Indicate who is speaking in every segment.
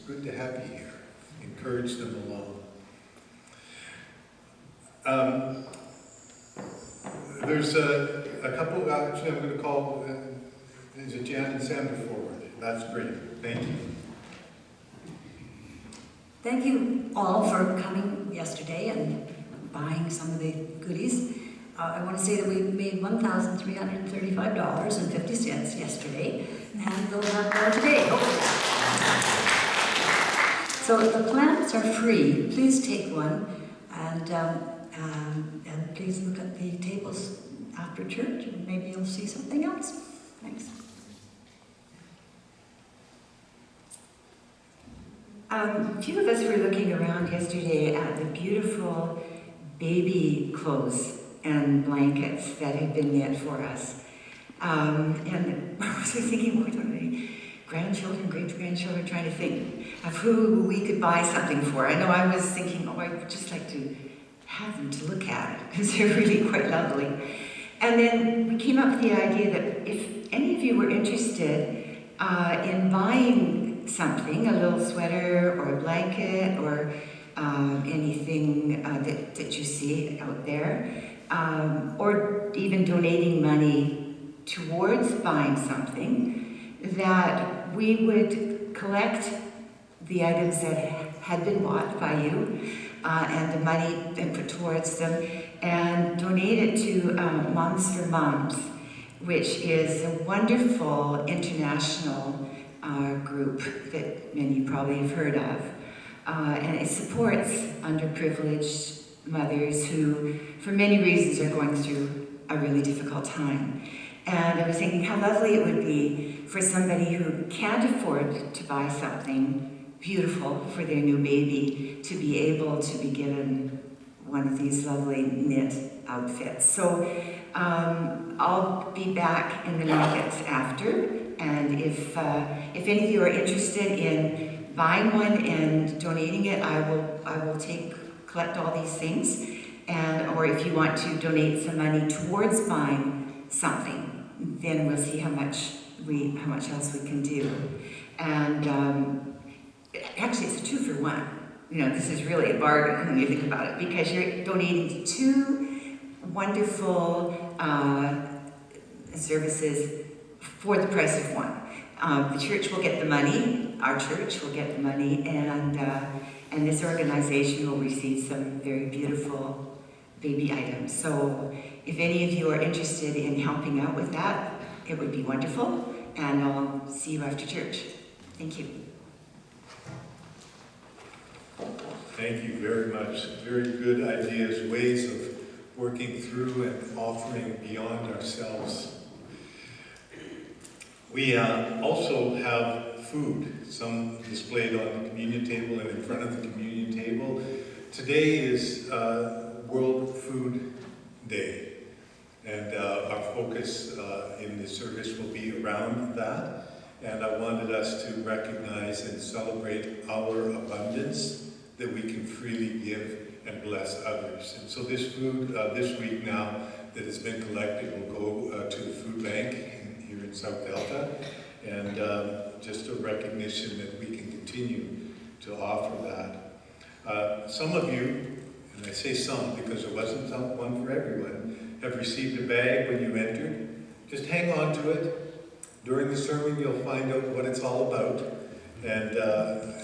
Speaker 1: good to have you here. Encourage them along. There's a couple, actually I'm going to call, is it Jan and Sandra forward? That's great. Thank you.
Speaker 2: Thank you all for coming yesterday and buying some of the goodies. I want to say that we made $1,335.50 yesterday, and we'll have more today, hopefully. So the plants are free. Please take one, and please look at the tables after church, and maybe you'll see something else. Thanks.
Speaker 3: A few of us were looking around yesterday at the beautiful baby clothes and blankets that had been knit for us. And I was thinking, what are they? Grandchildren, great-grandchildren, trying to think of who we could buy something for. I know I was thinking, I would just like to have them to look at, because they're really quite lovely. And then we came up with the idea that if any of you were interested in buying something, a little sweater or a blanket or anything that you see out there, or even donating money towards buying something, that we would collect the items that had been bought by you and the money and put towards them and donate it to Moms for Moms, which is a wonderful international group that many of you probably have heard of. And it supports underprivileged mothers who, for many reasons, are going through a really difficult time. And I was thinking how lovely it would be for somebody who can't afford to buy something beautiful for their new baby to be able to be given one of these lovely knit outfits. So I'll be back in the markets after, and if any of you are interested in buying one and donating it, I will collect all these things, or if you want to donate some money towards buying something, then we'll see how much else we can do. And actually, it's a 2-for-1. You know, this is really a bargain when you think about it, because you're donating to 2 wonderful services for the price of 1. The church will get the money, our church will get the money, and this organization will receive some very beautiful baby items. So if any of you are interested in helping out with that, it would be wonderful, and I'll see you after church. Thank you.
Speaker 1: Thank you very much. Very good ideas, ways of working through and offering beyond ourselves. We also have food, some displayed on the communion table and in front of the communion table. Today is World Food Day, and our focus in the service will be around that. And I wanted us to recognize and celebrate our abundance that we can freely give and bless others. And so this food, this week now, that has been collected will go to the food bank here in South Delta, and just a recognition that we can continue to offer that. Some of you, and I say some because there wasn't one for everyone, have received a bag when you entered. Just hang on to it. During the sermon, you'll find out what it's all about. And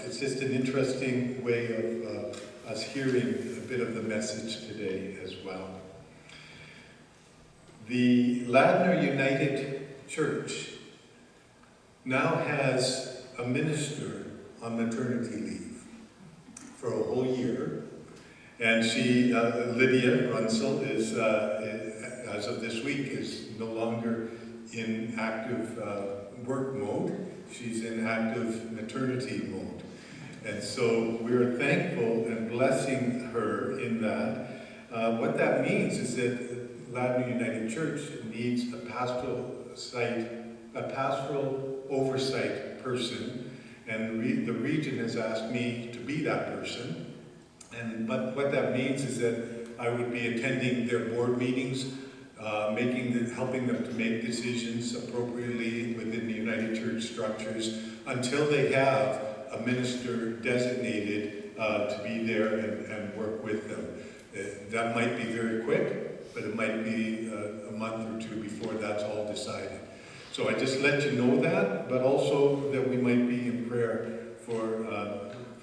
Speaker 1: it's just an interesting way of us hearing a bit of the message today as well. The Ladner United Church now has a minister on maternity leave for a whole year. And she, Lydia Runsell, is, as of this week, is no longer in active work mode. She's in active maternity mode. And so we're thankful and blessing her in that. What that means is that Ladner United Church needs a pastoral oversight person, and the region has asked me to be that person. But what that means is that I would be attending their board meetings, helping them to make decisions appropriately within the United Church structures until they have a minister designated to be there and work with them. That might be very quick, but it might be a month or two before that's all decided. So I just let you know that, but also that we might be in prayer for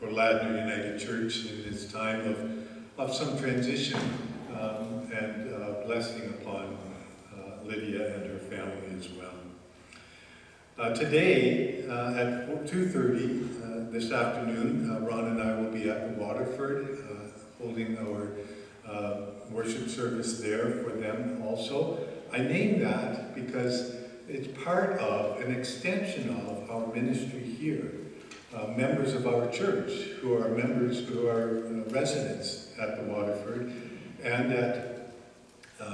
Speaker 1: Ladner United Church in this time of some transition and blessing upon Lydia and her family as well. Today at 2:30 this afternoon, Ron and I will be at the Waterford holding our worship service there for them also. I named that because it's part of, an extension of our ministry here. Members of our church who are residents at the Waterford and at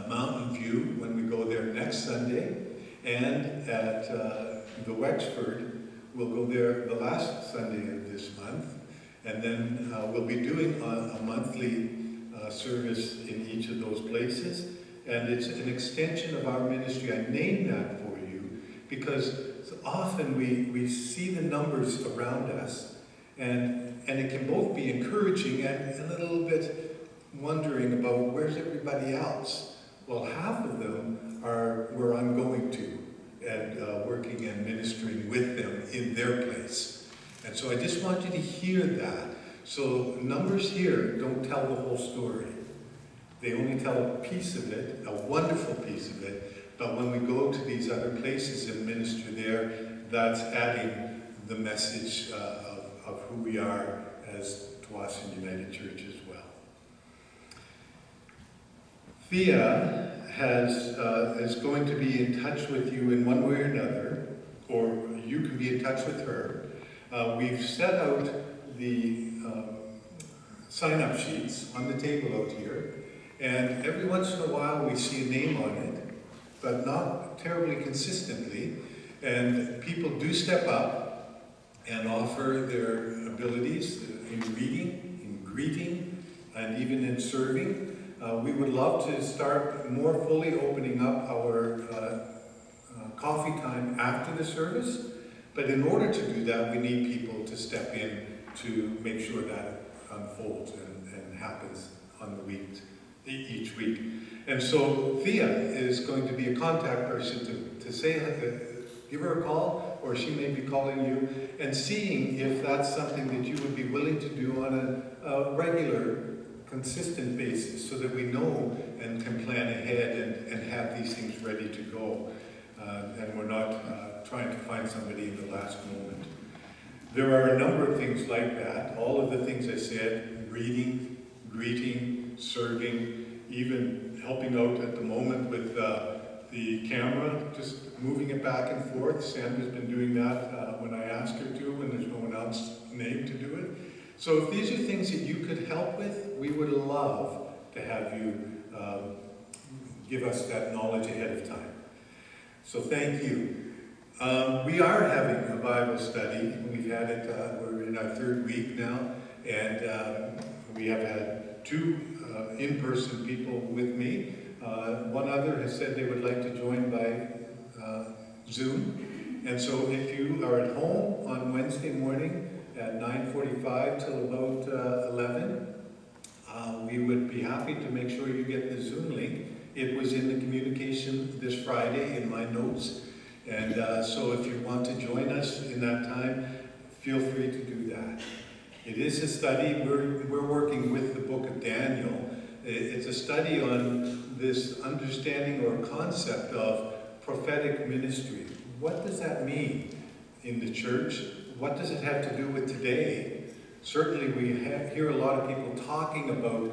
Speaker 1: Mountain View when we go there next Sunday, and at the Wexford. We'll go there the last Sunday of this month, and then we'll be doing a monthly service in each of those places, and it's an extension of our ministry. I named that for you because often we see the numbers around us, and it can both be encouraging and a little bit wondering about where's everybody else. Well, half of them are where I'm going to and working and ministering with them in their place. And so I just want you to hear that. So numbers here don't tell the whole story. They only tell a piece of it, a wonderful piece of it. But when we go to these other places and minister there, that's adding the message of who we are as Tsawwassen United Church as well. Thea is going to be in touch with you in one way or another, or you can be in touch with her. We've set out the sign-up sheets on the table out here, and every once in a while we see a name on it, but not terribly consistently, and people do step up and offer their abilities in reading, in greeting, and even in serving. We would love to start more fully opening up our coffee time after the service, but in order to do that, we need people to step in to make sure that unfolds and happens on the week, each week. And so Thea is going to be a contact person to say, give her a call, or she may be calling you, and seeing if that's something that you would be willing to do on a regular, consistent basis, so that we know and can plan ahead and have these things ready to go. And we're not trying to find somebody in the last moment. There are a number of things like that. All of the things I said, reading, greeting, serving, even helping out at the moment with the camera, just moving it back and forth. Sandra's been doing that when I asked her to, when there's no one else named to do it. So if these are things that you could help with, we would love to have you give us that knowledge ahead of time. So thank you. We are having a Bible study. We've had it, we're in our third week now, and we have had two in-person people with me. One other has said they would like to join by Zoom. And so if you are at home on Wednesday morning at 9:45 till about 11, we would be happy to make sure you get the Zoom link. It was in the communication this Friday in my notes. And so if you want to join us in that time, feel free to do that. It is a study. We're working with the book of Daniel. It's a study on this understanding or concept of prophetic ministry. What does that mean in the church? What does it have to do with today? Certainly we hear a lot of people talking about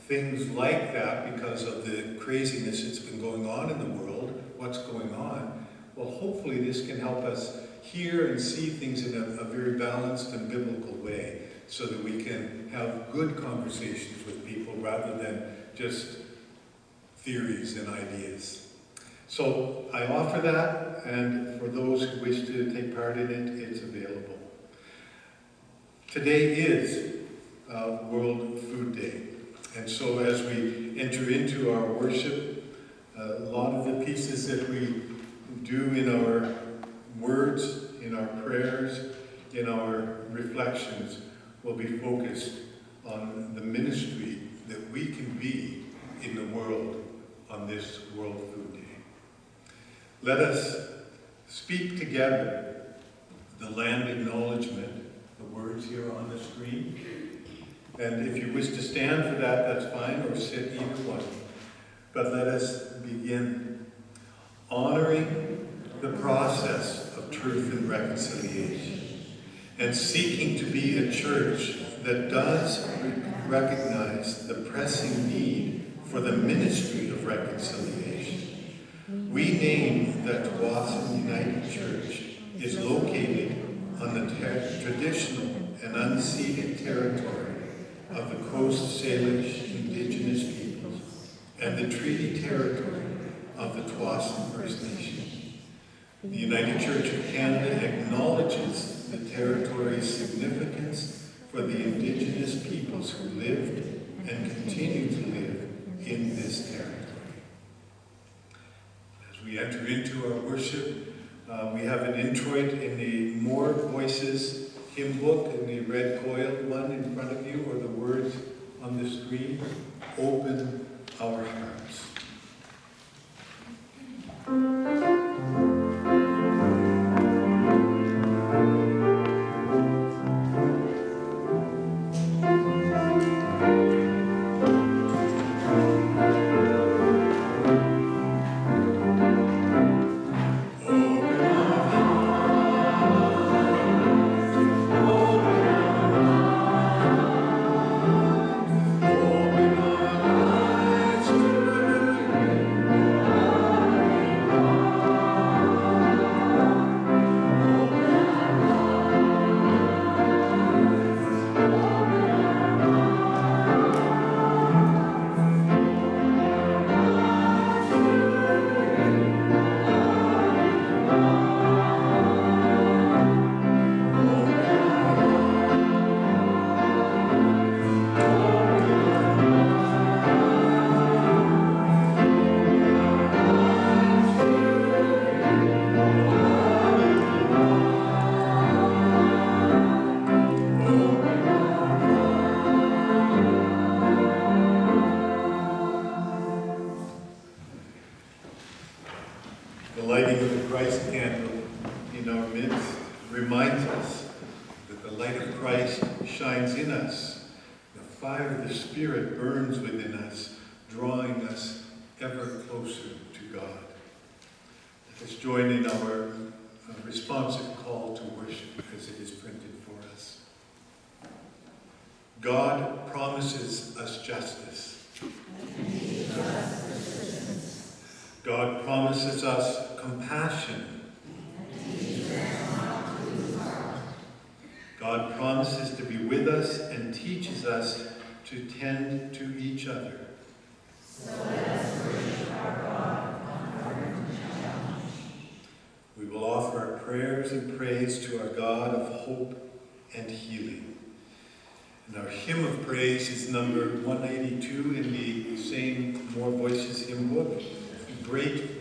Speaker 1: things like that because of the craziness that's been going on in the world, what's going on. Well, hopefully this can help us hear and see things in a very balanced and biblical way, so that we can have good conversations with people rather than just theories and ideas. So I offer that, and for those who wish to take part in it, it's available. Today is World Food Day. And so as we enter into our worship, a lot of the pieces that we do in our words, in our prayers, in our reflections will be focused on the ministry that we can be in the world on this World Food Day. Let us speak together the land acknowledgement, the words here on the screen. And if you wish to stand for that, that's fine, or sit, either one. But let us begin honoring the process of truth and reconciliation, and seeking to be a church that does recognize the pressing need for the ministry of reconciliation. We name that Tsawwassen United Church is located on the traditional and unceded territory of the Coast Salish Indigenous peoples and the treaty territory of the Tsawwassen First Nation. The United Church of Canada acknowledges the territory's significance for the Indigenous peoples who lived and continue to live in this territory. As we enter into our worship, we have an introit in the More Voices hymn book, in the red coiled one in front of you, or the words on the screen, Open Our Hearts. The lighting of the Christ candle in our midst reminds us that the light of Christ shines in us. The fire of the Spirit burns within us, drawing us ever closer to God. Let us join in our responsive call to worship as it is printed for us. God promises us justice. God promises us compassion. God promises to be with us and teaches us to tend to each other. So let us worship our God on earth and challenge. We will offer our prayers and praise to our God of hope and healing. And our hymn of praise is number 182 in the same More Voices hymn book, Grateful.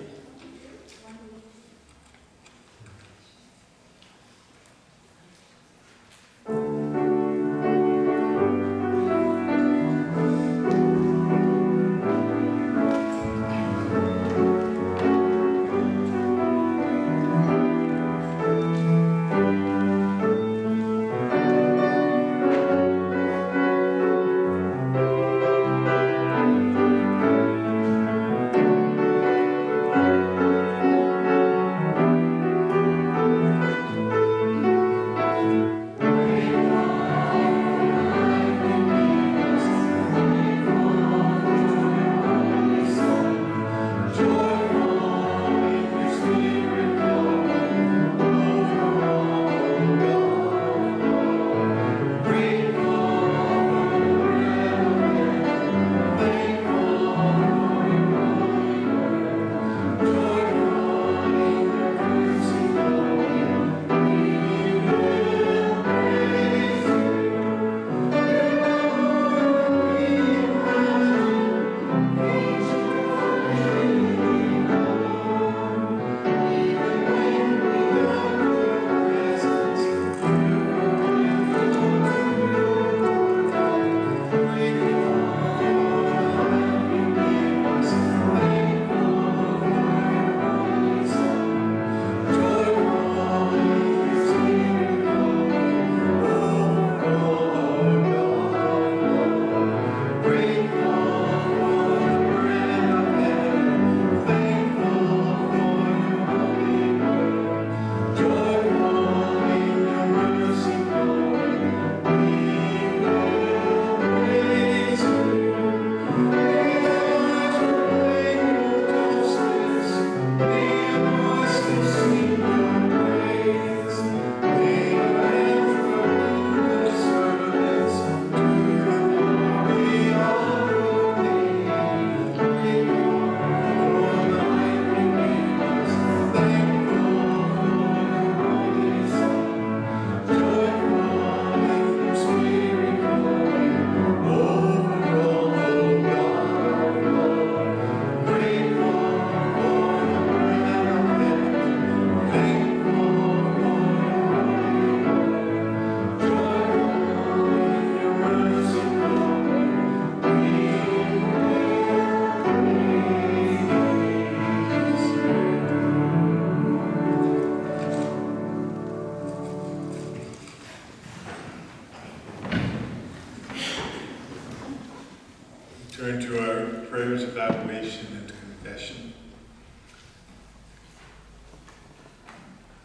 Speaker 1: turn to our prayers of adoration and confession.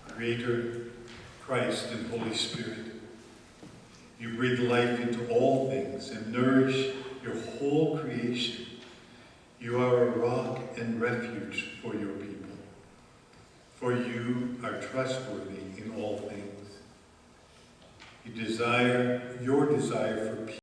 Speaker 1: Creator, Christ, and Holy Spirit, you breathe life into all things and nourish your whole creation. You are a rock and refuge for your people, for you are trustworthy in all things. Your desire for peace